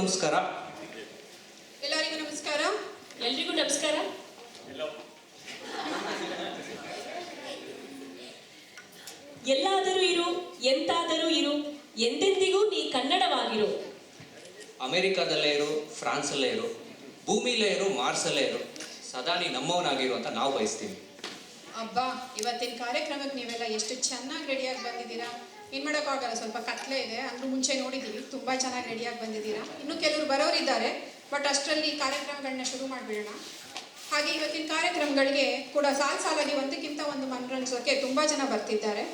ನಮಸ್ಕಾರ. ಎಲ್ಲರಿಗೂ ನಮಸ್ಕಾರ. ಎಲ್ರಿಗೂ ನಮಸ್ಕಾರ. ಎಲ್ಲಾದರೂ ಇರು, ಎಂತಾದರೂ ಇರು, ಎಂದೆಂದಿಗೂ ನೀ ಕನ್ನಡವಾಗಿರು. ಅಮೆರಿಕಾದಲ್ಲೇ ಇರು, ಫ್ರಾನ್ಸಲ್ಲೇ ಇರು, ಭೂಮಿಲೇ ಇರು, ಮಾರ್ಸಲ್ಲೇ ಇರು, ಸದಾ ನೀ ನಮ್ಮವನಾಗಿರು ಅಂತ ನಾವು ಬಯಸ್ತೀವಿ. ಅಬ್ಬಾ, ಇವತ್ತಿನ ಕಾರ್ಯಕ್ರಮಕ್ಕೆ ನೀವೆಲ್ಲ ಎಷ್ಟು ಚೆನ್ನಾಗಿ ರೆಡಿಯಾಗಿ ಬಂದಿದ್ದೀರಾ. ಏನು ಮಾಡೋಕ್ಕಾಗಲ್ಲ, ಸ್ವಲ್ಪ ಕತ್ಲೆ ಇದೆ ಅಂದ್ರೂ ಮುಂಚೆ ನೋಡಿದ್ದೀವಿ. ತುಂಬ ಚೆನ್ನಾಗಿ ರೆಡಿಯಾಗಿ ಬಂದಿದ್ದೀರಾ. ಇನ್ನು ಕೆಲವರು ಬರೋರಿದ್ದಾರೆ, ಬಟ್ ಅಷ್ಟರಲ್ಲಿ ಕಾರ್ಯಕ್ರಮಗಳನ್ನ ಶುರು ಮಾಡಿಬಿಡೋಣ. ಹಾಗೆ ಇವತ್ತಿನ ಕಾರ್ಯಕ್ರಮಗಳಿಗೆ ಕೂಡ ಸಾಲಾಗಿ ಒಂದಕ್ಕಿಂತ ಒಂದು ಮನರಂಜಿಸೋಕೆ ತುಂಬ ಜನ ಬರ್ತಿದ್ದಾರೆ.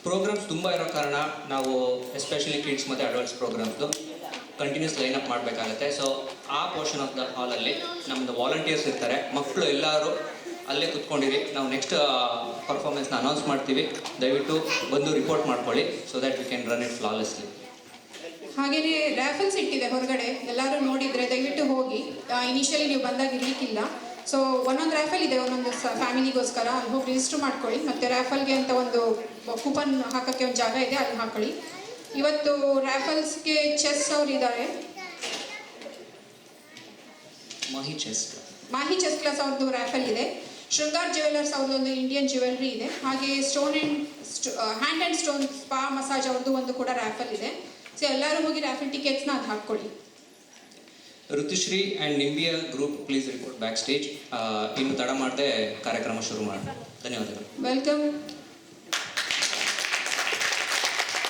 ಪ್ರೋಗ್ರಾಮ್ಸ್ ತುಂಬ ಇರೋ ಕಾರಣ ನಾವು ಎಸ್ಪೆಷಲಿ ಕಿಡ್ಸ್ ಮತ್ತು ಅಡಲ್ಟ್ಸ್ ಪ್ರೋಗ್ರಾಮ್ಸ್ದು ಕಂಟಿನ್ಯೂಸ್ ಲೈನ್ ಅಪ್ ಮಾಡಬೇಕಾಗುತ್ತೆ. ಸೊ ಆ ಪೋರ್ಷನ್ ಆಫ್ ದ ಹಾಲಲ್ಲಿ ನಮ್ಮದು ವಾಲಂಟಿಯರ್ಸ್ ಇರ್ತಾರೆ. ಮಕ್ಕಳು ಎಲ್ಲರೂ ಅಲ್ಲೇ ಕುತ್ಕೊಂಡಿರಿ. ನಾವು ನೆಕ್ಸ್ಟ್ ಪರ್ಫಾರ್ಮೆನ್ಸ್ನ ಅನೌನ್ಸ್ ಮಾಡ್ತೀವಿ. ದಯವಿಟ್ಟು ಬಂದು ರಿಪೋರ್ಟ್ ಮಾಡ್ಕೊಳ್ಳಿ, so that we can run it flawlessly. ಹಾಗೆಯೇ ರ್ಯಾಫಲ್ಸ್ ಇಟ್ಟಿದೆ ಹೊರಗಡೆ, ಎಲ್ಲರೂ ನೋಡಿದರೆ ದಯವಿಟ್ಟು ಹೋಗಿ. ಇನಿಷಿಯಲಿ ನೀವು ಬಂದಾಗ ಇರಲಿಕ್ಕಿಲ್ಲ. ಸೊ ಒಂದೊಂದು ರ್ಯಾಫಲ್ ಇದೆ, ಒಂದೊಂದು ಫ್ಯಾಮಿಲಿಗೋಸ್ಕರ. ಅಲ್ಲಿ ಹೋಗಿ ರಿಜಿಸ್ಟರ್ ಮಾಡ್ಕೊಳ್ಳಿ. ಮತ್ತು ರ್ಯಾಫಲ್ಗೆ ಅಂತ ಒಂದು ಕೂಪನ್ ಹಾಕೋಕ್ಕೆ ಒಂದು ಜಾಗ ಇದೆ, ಅಲ್ಲಿ ಹಾಕೊಳ್ಳಿ. ಇವತ್ತು ರ್ಯಾಫಲ್ಸ್ಗೆ ಚೆಸ್ ಅವ್ರು ಇದ್ದಾರೆ. ಮಾಹಿ ಚೆಸ್ ಕ್ಲಾಸ್ ಅವ್ರದ್ದು ರ್ಯಾಫಲ್ ಇದೆ. ಶೃಂಗಾರ್ ಜ್ಯುವೆಲ್ಲರ್ಸ್ ಅವ್ರದ್ದು ಒಂದು ಇಂಡಿಯನ್ ಜ್ಯುವೆಲ್ರಿ ಇದೆ. ಹಾಗೆ hand and stone spa massage ಅವ್ರದ್ದು ಒಂದು ಕೂಡ ರ್ಯಾಫಲ್ ಇದೆ. ಸೊ ಎಲ್ಲರೂ ಹೋಗಿ ರ್ಯಾಫಲ್ ಟಿಕೆಟ್ಸ್ನ ಅದು ಹಾಕ್ಕೊಳ್ಳಿ. Ritushri and Nimbiya group please report backstage. ಇನ್ನು ತಡ ಮಾಡದೆ ಕಾರ್ಯಕ್ರಮ ಶುರು ಮಾಡೋಣ. ಧನ್ಯವಾದಗಳು. ವೆಲ್ಕಮ್.